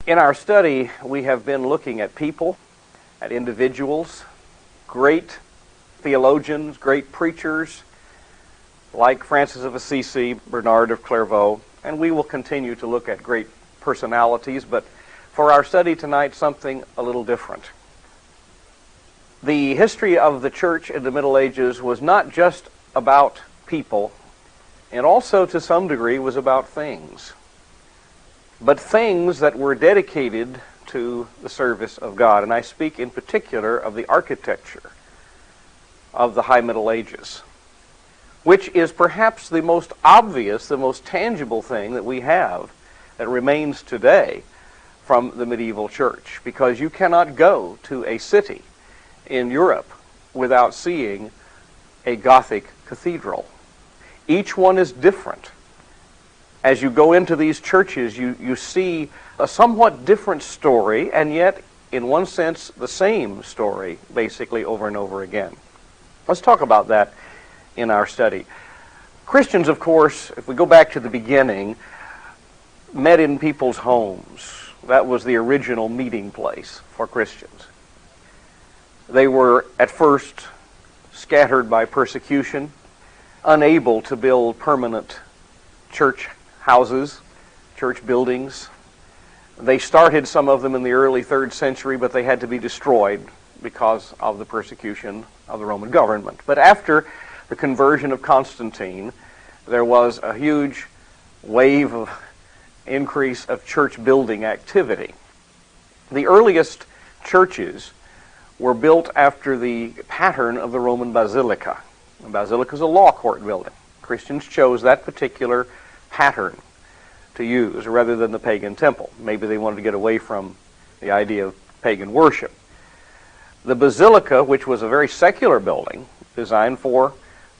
In our study, we have been looking at people, at individuals, great theologians, great preachers, like Francis of Assisi, Bernard of Clairvaux, and we will continue to look at great personalities, but for our study tonight, something a little different. The history of the church in the Middle Ages was not just about people, and also to some degree was about things, but things that were dedicated to the service of God. And I speak in particular of the architecture of the High Middle Ages, which is perhaps the most obvious, the most tangible thing that we have that remains today from the medieval church, because you cannot go to a city in Europe without seeing a Gothic cathedral. Each one is different. As you go into these churches, you see a somewhat different story, and yet, in one sense, the same story, basically over and over again. Let's talk about that in our study. Christians, of course, if we go back to the beginning, met in people's homes. That was the original meeting place for Christians. They were, at first, scattered by persecution, unable to build permanent church houses, church buildings. They started some of them in the early 3rd century, but they had to be destroyed because of the persecution of the Roman government. But after the conversion of Constantine, there was a huge wave of increase of church building activity. The earliest churches were built after the pattern of the Roman basilica. The basilica is a law court building. Christians chose that particular pattern to use rather than the pagan temple. Maybe they wanted to get away from the idea of pagan worship. The basilica, which was a very secular building designed for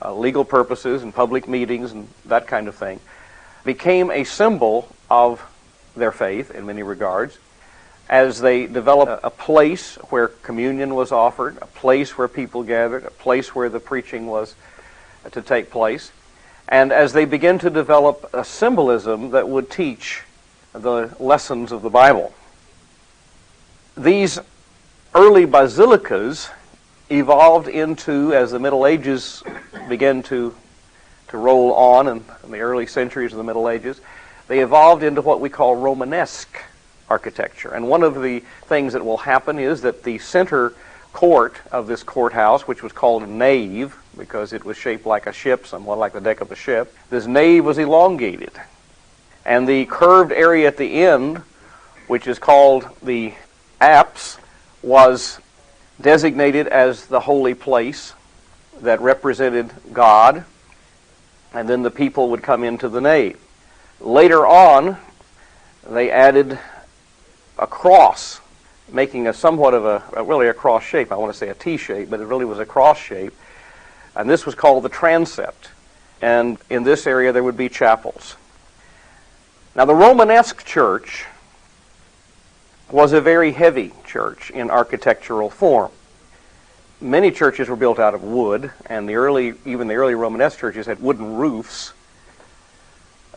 legal purposes and public meetings and that kind of thing, became a symbol of their faith in many regards, as they developed a place where communion was offered, a place where people gathered, a place where the preaching was to take place, and as they began to develop a symbolism that would teach the lessons of the Bible. These early basilicas evolved into, as the Middle Ages began to roll on in the early centuries of the Middle Ages, they evolved into what we call Romanesque architecture. And one of the things that will happen is that the center court of this courthouse, which was called a nave, because it was shaped like a ship, somewhat like the deck of a ship, this nave was elongated. And the curved area at the end, which is called the apse, was designated as the holy place that represented God, and then the people would come into the nave. Later on, they added a cross, making a somewhat of really a cross shape. I want to say a T shape, but it really was a cross shape. And this was called the transept. And in this area there would be chapels. Now the Romanesque church was a very heavy church in architectural form. Many churches were built out of wood, and even the early Romanesque churches had wooden roofs.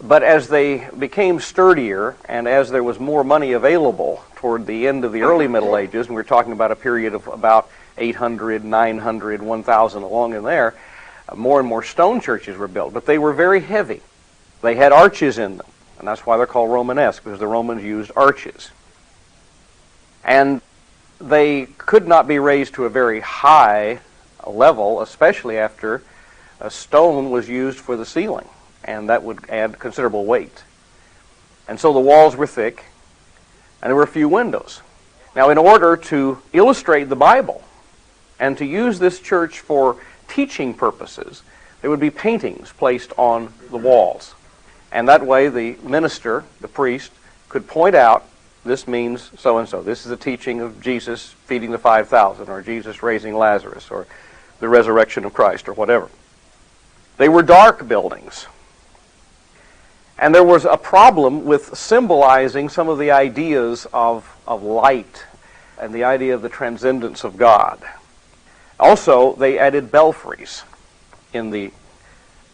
But as they became sturdier, and as there was more money available toward the end of the early Middle Ages, and we're talking about a period of about 800, 900, 1000 along in there, more and more stone churches were built. But they were very heavy. They had arches in them, and that's why they're called Romanesque, because the Romans used arches. And they could not be raised to a very high level, especially after a stone was used for the ceiling, and that would add considerable weight. And so the walls were thick, and there were a few windows. Now, in order to illustrate the Bible and to use this church for teaching purposes, there would be paintings placed on the walls. And that way the minister, the priest, could point out, this means so-and-so. This is the teaching of Jesus feeding the 5,000, or Jesus raising Lazarus, or the resurrection of Christ, or whatever. They were dark buildings. And there was a problem with symbolizing some of the ideas of light and the idea of the transcendence of God. Also, they added belfries in the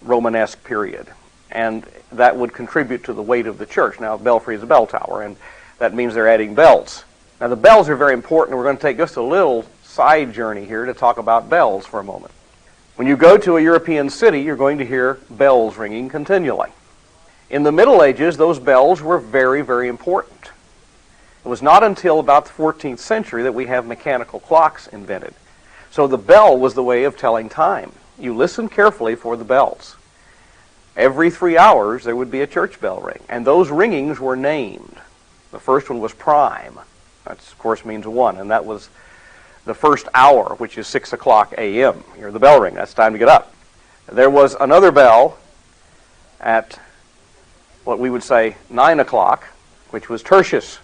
Romanesque period, and that would contribute to the weight of the church. Now, a belfry is a bell tower, and that means they're adding bells. Now the bells are very important. We're going to take just a little side journey here to talk about bells for a moment. When you go to a European city, you're going to hear bells ringing continually. In the Middle Ages, those bells were very, very important. It was not until about the 14th century that we have mechanical clocks invented. So the bell was the way of telling time. You listen carefully for the bells. Every 3 hours there would be a church bell ring, and those ringings were named. The first one was prime. That, of course, means 1, and that was the first hour, which is 6 o'clock a.m. You hear the bell ring. That's time to get up. There was another bell at what we would say 9 o'clock, which was tertius.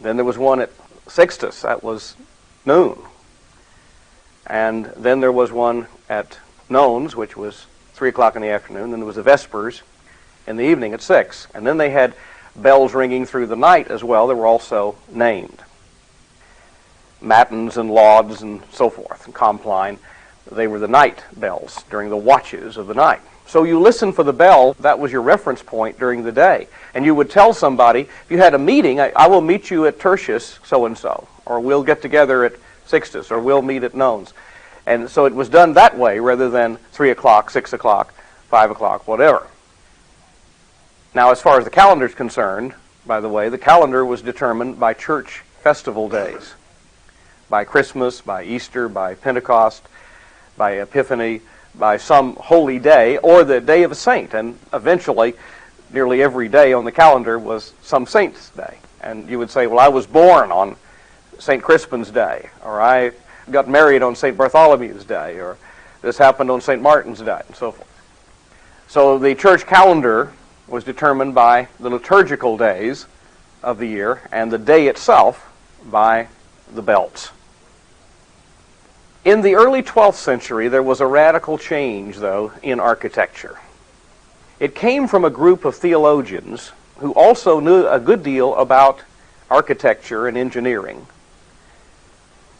Then there was one at sextus. That was noon. And then there was one at nones, which was 3 o'clock in the afternoon. Then there was the vespers in the evening at 6. And then they had bells ringing through the night as well. They were also named. Matins and lauds and so forth, and compline. They were the night bells during the watches of the night. So you listen for the bell. That was your reference point during the day. And you would tell somebody, if you had a meeting, I will meet you at tertius so-and-so, or we'll get together at sextus, or we'll meet at nones. And so it was done that way rather than 3 o'clock, 6 o'clock, 5 o'clock, whatever. Now, as far as the calendar is concerned, by the way, the calendar was determined by church festival days. By Christmas, by Easter, by Pentecost, by Epiphany, by some holy day, or the day of a saint. And eventually, nearly every day on the calendar was some saint's day. And you would say, well, I was born on St. Crispin's Day, or I got married on St. Bartholomew's Day, or this happened on St. Martin's Day, and so forth. So the church calendar was determined by the liturgical days of the year, and the day itself by the bells. In the early 12th century, there was a radical change, though, in architecture. It came from a group of theologians who also knew a good deal about architecture and engineering.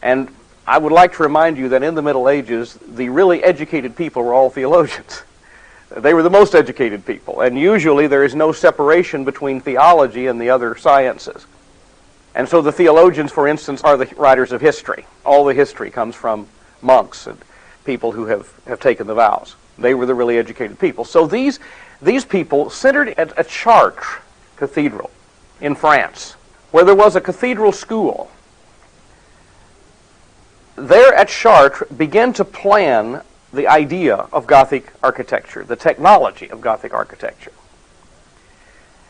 And I would like to remind you that in the Middle Ages, the really educated people were all theologians. They were the most educated people, and usually there is no separation between theology and the other sciences. And so the theologians, for instance, are the writers of history. All the history comes from monks and people who have taken the vows. They were the really educated people. So these people centered at a Chartres cathedral in France, where there was a cathedral school. There at Chartres began to plan the idea of Gothic architecture, the technology of Gothic architecture.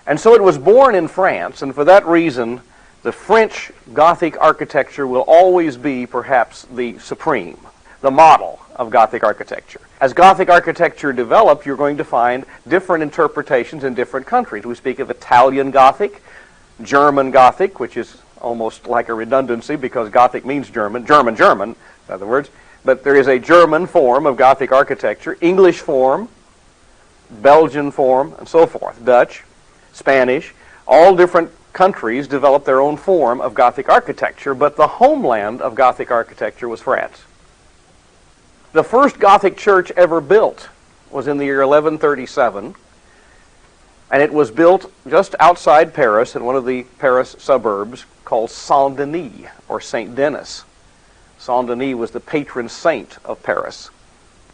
And so it was born in France, and for that reason, the French Gothic architecture will always be perhaps the supreme, the model of Gothic architecture. As Gothic architecture developed, you're going to find different interpretations in different countries. We speak of Italian Gothic, German Gothic, which is almost like a redundancy because Gothic means German, German, in other words. But there is a German form of Gothic architecture, English form, Belgian form, and so forth, Dutch, Spanish. All different countries developed their own form of Gothic architecture, but the homeland of Gothic architecture was France. The first Gothic church ever built was in the year 1137, and it was built just outside Paris in one of the Paris suburbs called Saint-Denis, or Saint Denis. Saint-Denis was the patron saint of Paris.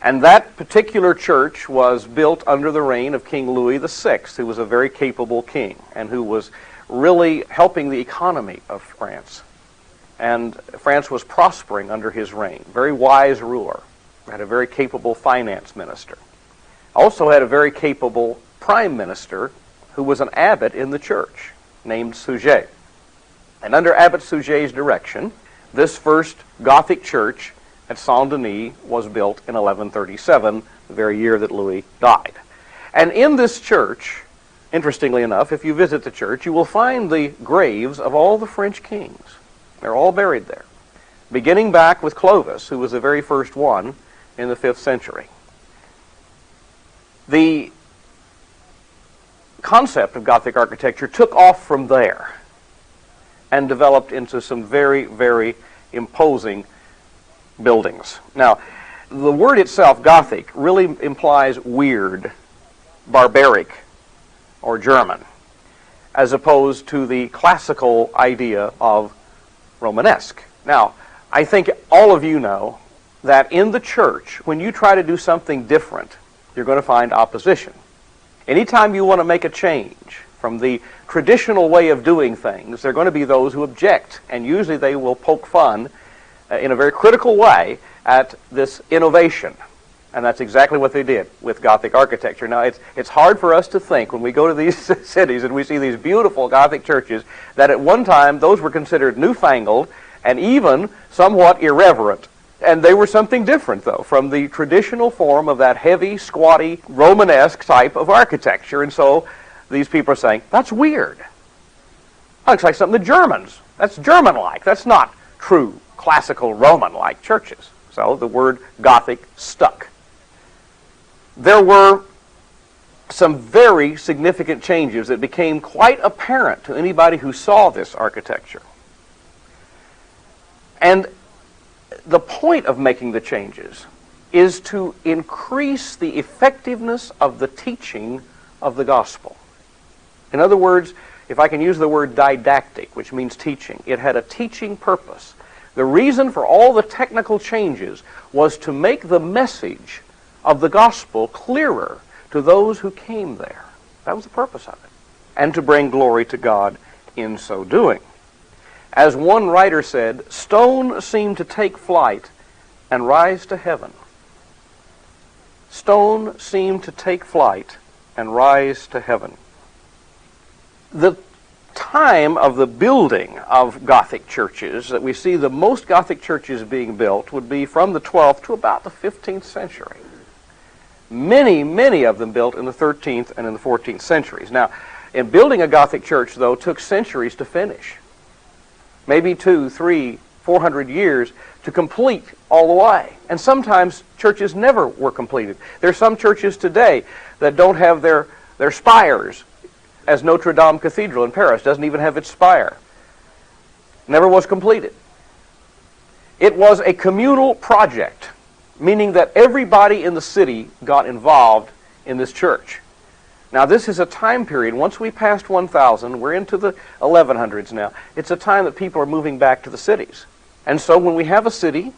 And that particular church was built under the reign of King Louis VI, who was a very capable king and who was really helping the economy of France. And France was prospering under his reign. Very wise ruler. Had a very capable finance minister. Also had a very capable prime minister who was an abbot in the church named Suger. And under Abbot Suger's direction, this first Gothic church at Saint-Denis was built in 1137, the very year that Louis died. And in this church, interestingly enough, if you visit the church, you will find the graves of all the French kings. They're all buried there, beginning back with Clovis, who was the very first one in the 5th century. The concept of Gothic architecture took off from there and developed into some very, very imposing buildings. Now, the word itself, Gothic, really implies weird, barbaric, or German. as opposed to the classical idea of Romanesque. Now, I think all of you know that in the church, when you try to do something different, you're going to find opposition. Anytime you want to make a change from the traditional way of doing things, there are going to be those who object, and usually they will poke fun in a very critical way at this innovation. And that's exactly what they did with Gothic architecture. Now, it's hard for us to think when we go to these cities and we see these beautiful Gothic churches that at one time those were considered newfangled and even somewhat irreverent. And they were something different, though, from the traditional form of that heavy, squatty, Romanesque type of architecture. And so these people are saying, that's weird. That looks like something the Germans. That's German-like. That's not true classical Roman-like churches. So the word Gothic stuck. There were some very significant changes that became quite apparent to anybody who saw this architecture. And the point of making the changes is to increase the effectiveness of the teaching of the gospel. In other words, if I can use the word didactic, which means teaching, it had a teaching purpose. The reason for all the technical changes was to make the message of the gospel clearer to those who came there. That was the purpose of it. And to bring glory to God in so doing. As one writer said, stone seemed to take flight and rise to heaven. Stone seemed to take flight and rise to heaven. The time of the building of Gothic churches that we see the most Gothic churches being built would be from the 12th to about the 15th century. Many, many of them built in the 13th and in the 14th centuries. Now, in building a Gothic church, though, took centuries to finish. Maybe 200, 300, 400 years to complete all the way. And sometimes churches never were completed. There are some churches today that don't have their spires, as Notre Dame Cathedral in Paris doesn't even have its spire. Never was completed. It was a communal project, meaning that everybody in the city got involved in this church. Now, this is a time period, once we passed 1,000, we're into the 1100s now, it's a time that people are moving back to the cities. And so when we have a city,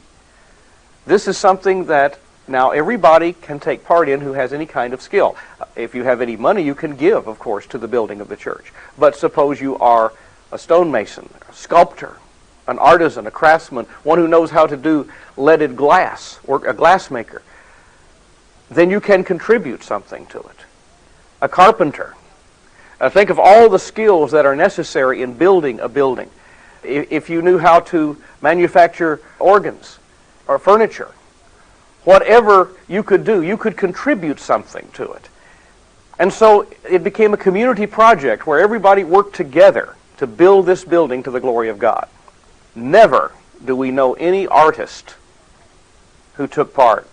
this is something that now everybody can take part in who has any kind of skill. If you have any money, you can give, of course, to the building of the church. But suppose you are a stonemason, a sculptor, an artisan, a craftsman, one who knows how to do leaded glass, or a glassmaker, then you can contribute something to it. A carpenter. Think of all the skills that are necessary in building a building. If you knew how to manufacture organs or furniture, whatever you could do, you could contribute something to it. And so it became a community project where everybody worked together to build this building to the glory of God. Never do we know any artist who took part.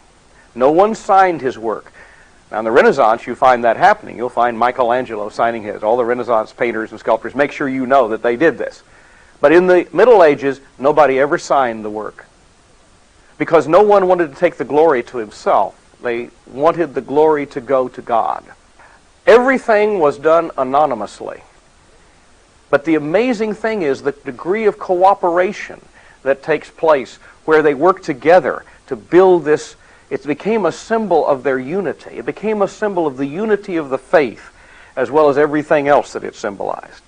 No one signed his work. Now, in the Renaissance, you find that happening. You'll find Michelangelo signing his. All the Renaissance painters and sculptors, make sure you know that they did this. But in the Middle Ages, nobody ever signed the work. Because no one wanted to take the glory to himself. They wanted the glory to go to God. Everything was done anonymously. But the amazing thing is the degree of cooperation that takes place where they work together to build this. It became a symbol of their unity. It became a symbol of the unity of the faith as well as everything else that it symbolized.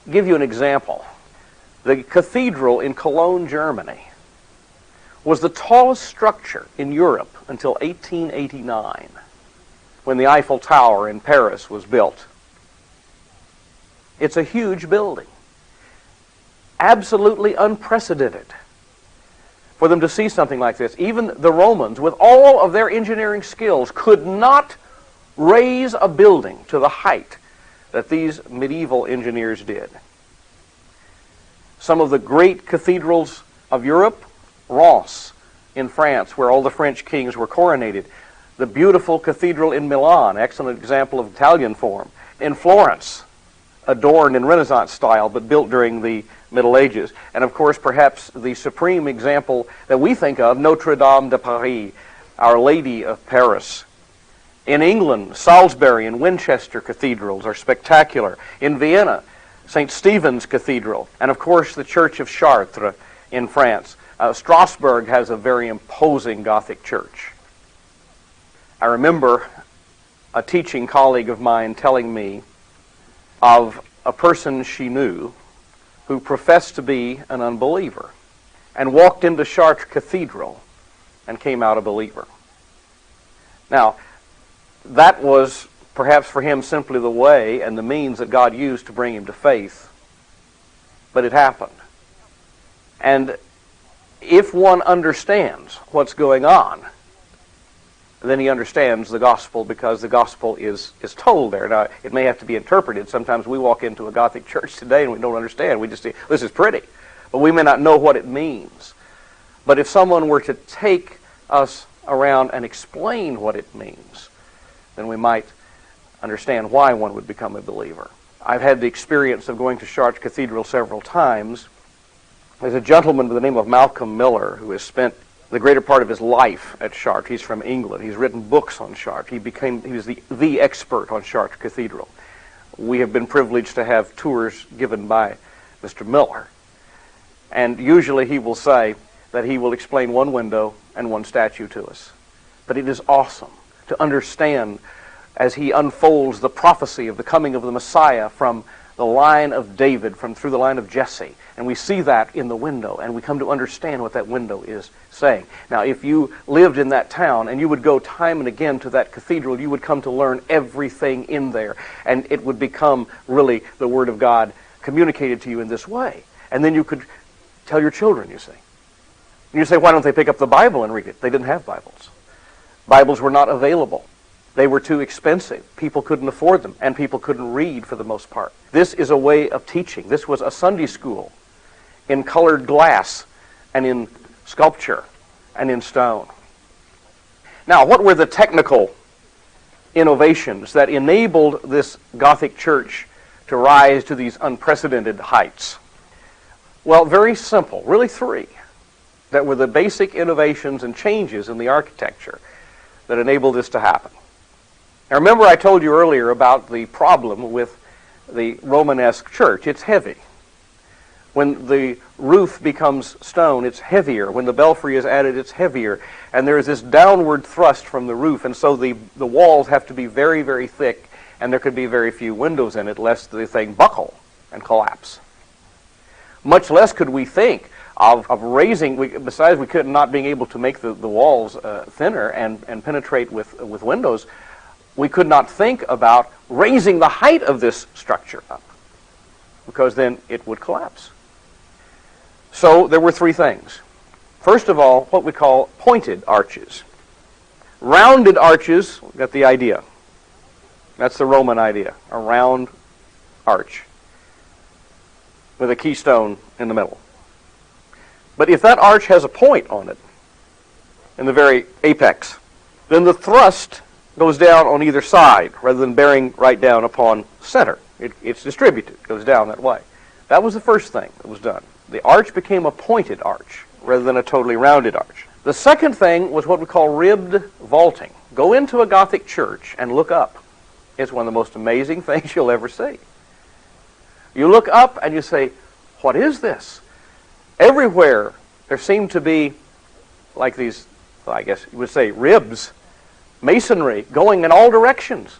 I'll give you an example. The cathedral in Cologne, Germany, was the tallest structure in Europe until 1889, when the Eiffel Tower in Paris was built. It's a huge building. Absolutely unprecedented for them to see something like this. Even the Romans, with all of their engineering skills, could not raise a building to the height that these medieval engineers did. Some of the great cathedrals of Europe, Reims in France, where all the French kings were coronated. The beautiful cathedral in Milan, excellent example of Italian form. In Florence, adorned in Renaissance style, but built during the Middle Ages. And of course, perhaps the supreme example that we think of, Notre Dame de Paris, Our Lady of Paris, In England, Salisbury and Winchester cathedrals are spectacular. In Vienna, St. Stephen's Cathedral, and of course the Church of Chartres in France. Strasbourg has a very imposing Gothic church. I remember a teaching colleague of mine telling me of a person she knew who professed to be an unbeliever and walked into Chartres Cathedral and came out a believer. Now, that was perhaps for him simply the way and the means that God used to bring him to faith, but it happened. And if one understands what's going on, then he understands the gospel, because the gospel is told there. Now, it may have to be interpreted. Sometimes we walk into a Gothic church today and we don't understand. We just say, this is pretty. But we may not know what it means. But if someone were to take us around and explain what it means, then we might understand why one would become a believer. I've had the experience of going to Chartres Cathedral several times. There's a gentleman by the name of Malcolm Miller who has spent the greater part of his life at Chartres. He's from England. He's written books on Chartres. He was the expert on Chartres Cathedral. We have been privileged to have tours given by Mr. Miller. And usually he will say that he will explain one window and one statue to us. But it is awesome to understand as he unfolds the prophecy of the coming of the Messiah from the line of David, through the line of Jesse. And we see that in the window, and we come to understand what that window is saying. Now, if you lived in that town and you would go time and again to that cathedral, you would come to learn everything in there, and it would become really the Word of God communicated to you in this way. And then you could tell your children, you see. And you say, why don't they pick up the Bible and read it? They didn't have Bibles. Bibles were not available. They were too expensive. People couldn't afford them, and people couldn't read for the most part. This is a way of teaching. This was a Sunday school in colored glass and in sculpture and in stone. Now, what were the technical innovations that enabled this Gothic church to rise to these unprecedented heights? Well, very simple. Really three that were the basic innovations and changes in the architecture that enabled this to happen. Now, remember I told you earlier about the problem with the Romanesque church. It's heavy. When the roof becomes stone, it's heavier. When the belfry is added, it's heavier. And there is this downward thrust from the roof, and so the walls have to be very, very thick, and there could be very few windows in it, lest the thing buckle and collapse. Much less could we think of raising, besides we could not being able to make the walls thinner and penetrate with windows, we could not think about raising the height of this structure up, because then it would collapse. So there were three things. First of all, what we call pointed arches. Rounded arches, got the idea. That's the Roman idea, a round arch with a keystone in the middle. But if that arch has a point on it, in the very apex, then the thrust goes down on either side rather than bearing right down upon center. It's distributed. It goes down that way. That was the first thing that was done. The arch became a pointed arch rather than a totally rounded arch. The second thing was what we call ribbed vaulting. Go into a Gothic church and look up. It's one of the most amazing things you'll ever see. You look up and you say, what is this? Everywhere there seem to be like these, I guess you would say, ribs, masonry going in all directions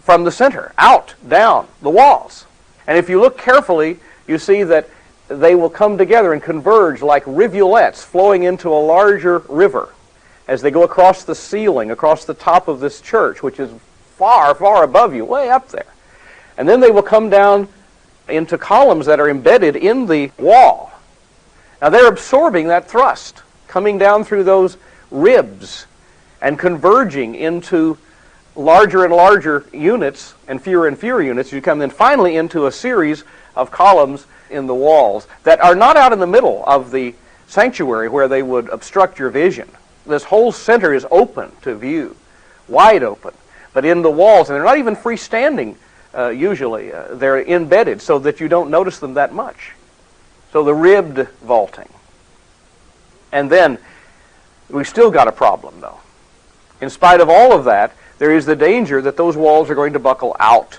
from the center, out, down, the walls. And if you look carefully, you see that they will come together and converge like rivulets flowing into a larger river as they go across the ceiling, across the top of this church, which is far, far above you, way up there. And then they will come down into columns that are embedded in the wall. Now they're absorbing that thrust, coming down through those ribs and converging into larger and larger units and fewer units. You come then finally into a series of columns in the walls that are not out in the middle of the sanctuary where they would obstruct your vision. This whole center is open to view, wide open, but in the walls, and they're not even freestanding usually. They're embedded so that you don't notice them that much. So the ribbed vaulting. And then we still got a problem though. In spite of all of that, there is the danger that those walls are going to buckle out.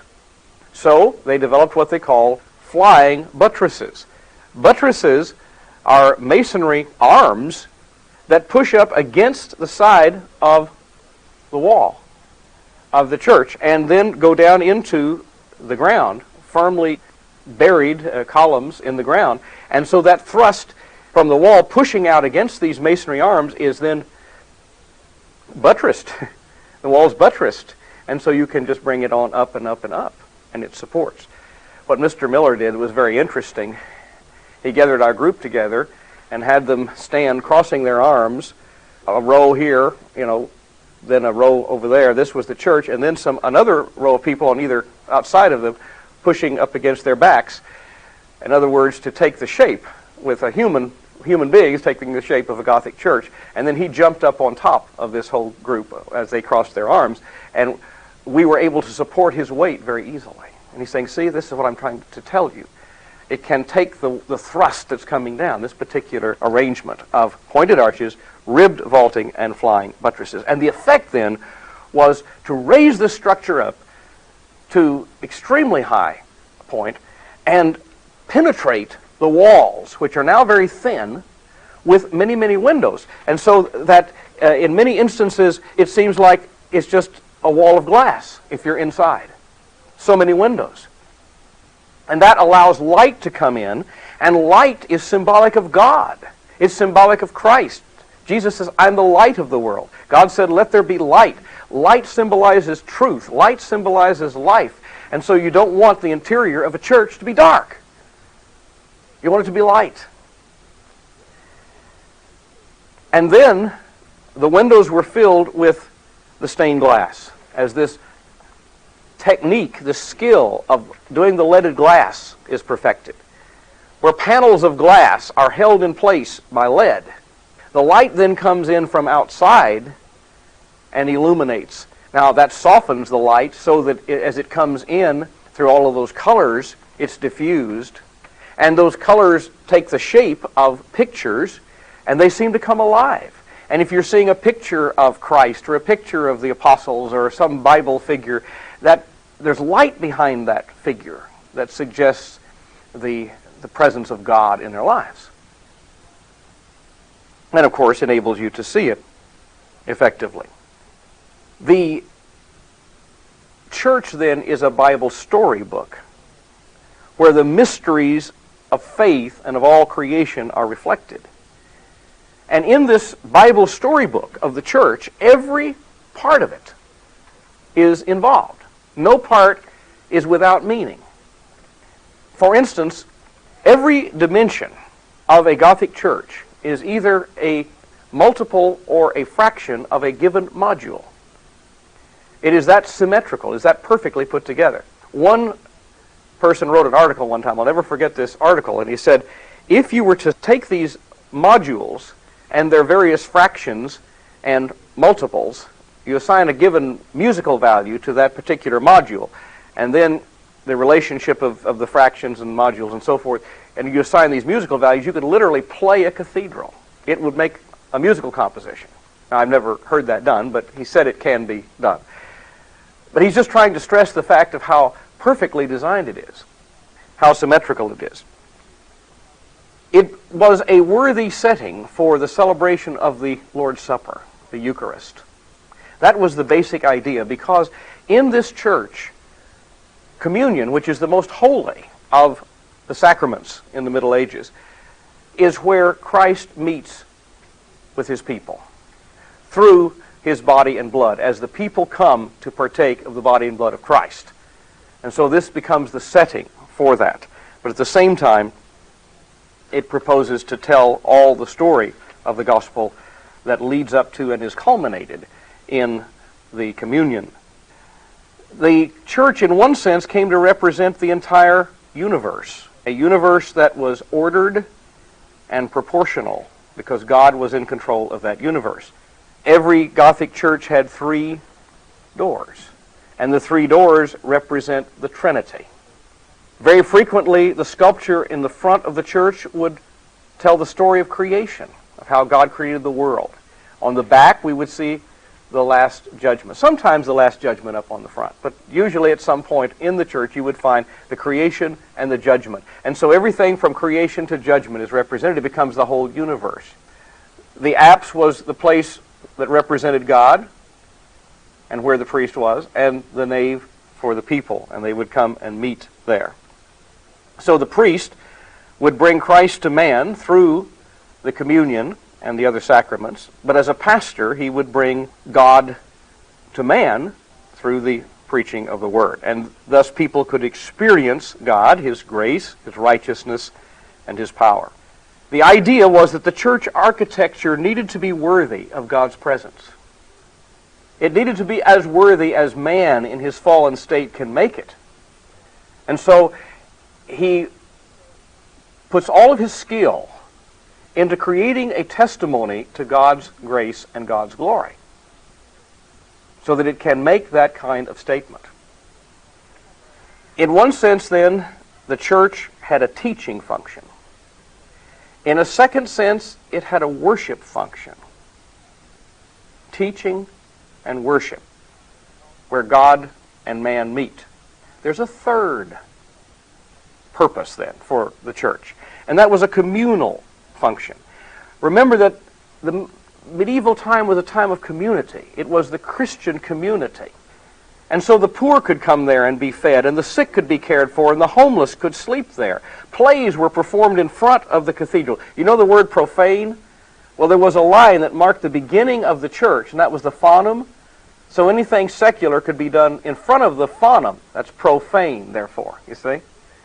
So they developed what they call flying buttresses. Buttresses are masonry arms that push up against the side of the wall of the church and then go down into the ground, firmly buried columns in the ground. And so that thrust from the wall pushing out against these masonry arms is then buttressed. The wall's buttressed. And so you can just bring it on up and up and up, and it supports. What Mr. Miller did was very interesting. He gathered our group together and had them stand crossing their arms, a row here, then a row over there. This was the church, and then another row of people on either outside of them pushing up against their backs. In other words, to take the shape with a human beings taking the shape of a Gothic church. And then he jumped up on top of this whole group as they crossed their arms, and we were able to support his weight very easily. And he's saying, see, this is what I'm trying to tell you. It can take the thrust that's coming down, this particular arrangement of pointed arches, ribbed vaulting, and flying buttresses. And the effect then was to raise the structure up to extremely high point and penetrate the walls, which are now very thin, with many, many windows. And so that in many instances it seems like it's just a wall of glass if you're inside. So many windows. And that allows light to come in, and light is symbolic of God. It's symbolic of Christ. Jesus says, I'm the light of the world. God said, let there be light. Light symbolizes truth. Light symbolizes life. And so you don't want the interior of a church to be dark. You want it to be light. And then the windows were filled with the stained glass as this technique, the skill of doing the leaded glass is perfected. Where panels of glass are held in place by lead, the light then comes in from outside and illuminates. Now that softens the light so that as it comes in through all of those colors, it's diffused. And those colors take the shape of pictures, and they seem to come alive. And if you're seeing a picture of Christ or a picture of the apostles or some Bible figure, that there's light behind that figure that suggests the presence of God in their lives. And of course enables you to see it effectively. The church then is a Bible storybook where the mysteries of faith and of all creation are reflected. And in this Bible storybook of the church, every part of it is involved. No part is without meaning. For instance, every dimension of a Gothic church is either a multiple or a fraction of a given module. It is that symmetrical, is that perfectly put together. One person wrote an article one time, I'll never forget this article, and he said, if you were to take these modules and their various fractions and multiples, you assign a given musical value to that particular module, and then the relationship of the fractions and modules and so forth, and you assign these musical values, you could literally play a cathedral. It would make a musical composition. Now, I've never heard that done, but he said it can be done. But he's just trying to stress the fact of how perfectly designed it is, how symmetrical it is. It was a worthy setting for the celebration of the Lord's Supper, the Eucharist. That was the basic idea, because in this church, communion, which is the most holy of the sacraments in the Middle Ages, is where Christ meets with his people through his body and blood, as the people come to partake of the body and blood of Christ. And so this becomes the setting for that. But at the same time, it proposes to tell all the story of the gospel that leads up to and is culminated in the communion. The church, in one sense, came to represent the entire universe, a universe that was ordered and proportional, because God was in control of that universe. Every Gothic church had 3 doors, and the 3 doors represent the Trinity. Very frequently, the sculpture in the front of the church would tell the story of creation, of how God created the world. On the back, we would see the last judgment. Sometimes the last judgment up on the front, but usually at some point in the church you would find the creation and the judgment. And so everything from creation to judgment is represented. It becomes the whole universe. The apse was the place that represented God and where the priest was, and the nave for the people, and they would come and meet there. So the priest would bring Christ to man through the communion and the other sacraments, but as a pastor he would bring God to man through the preaching of the Word. And thus people could experience God, His grace, His righteousness, and His power. The idea was that the church architecture needed to be worthy of God's presence. It needed to be as worthy as man in his fallen state can make it. And so he puts all of his skill into creating a testimony to God's grace and God's glory so that it can make that kind of statement. In one sense, then, the church had a teaching function. In a second sense, it had a worship function. Teaching and worship, where God and man meet. There's a third purpose, then, for the church, and that was a communal function. Remember that the medieval time was a time of community. It was the Christian community. And so the poor could come there and be fed, and the sick could be cared for, and the homeless could sleep there. Plays were performed in front of the cathedral. You know the word profane? Well, there was a line that marked the beginning of the church, and that was the fonum. So anything secular could be done in front of the fonum. That's profane, therefore, you see?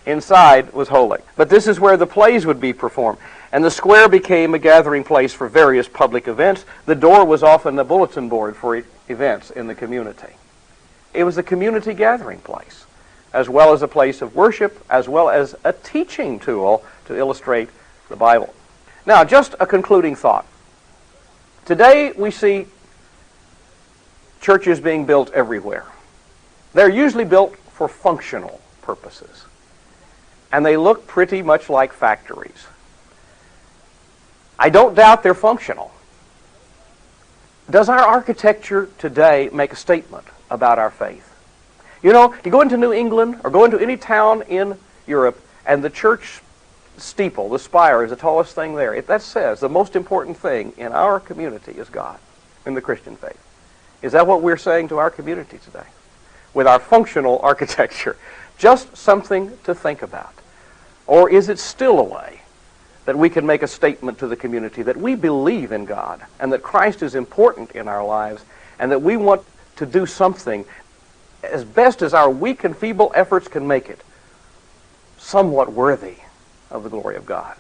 Inside was holy. But this is where the plays would be performed. And the square became a gathering place for various public events. The door was often the bulletin board for events in the community. It was a community gathering place, as well as a place of worship, as well as a teaching tool to illustrate the Bible. Now, just a concluding thought. Today we see churches being built everywhere. They're usually built for functional purposes, and they look pretty much like factories. I don't doubt they're functional. Does our architecture today make a statement about our faith? You know, you go into New England or go into any town in Europe, and the church steeple, the spire, is the tallest thing there. That says the most important thing in our community is God, in the Christian faith. Is that what we're saying to our community today? With our functional architecture? Just something to think about. Or is it still a way that we can make a statement to the community that we believe in God and that Christ is important in our lives and that we want to do something as best as our weak and feeble efforts can make it somewhat worthy of the glory of God?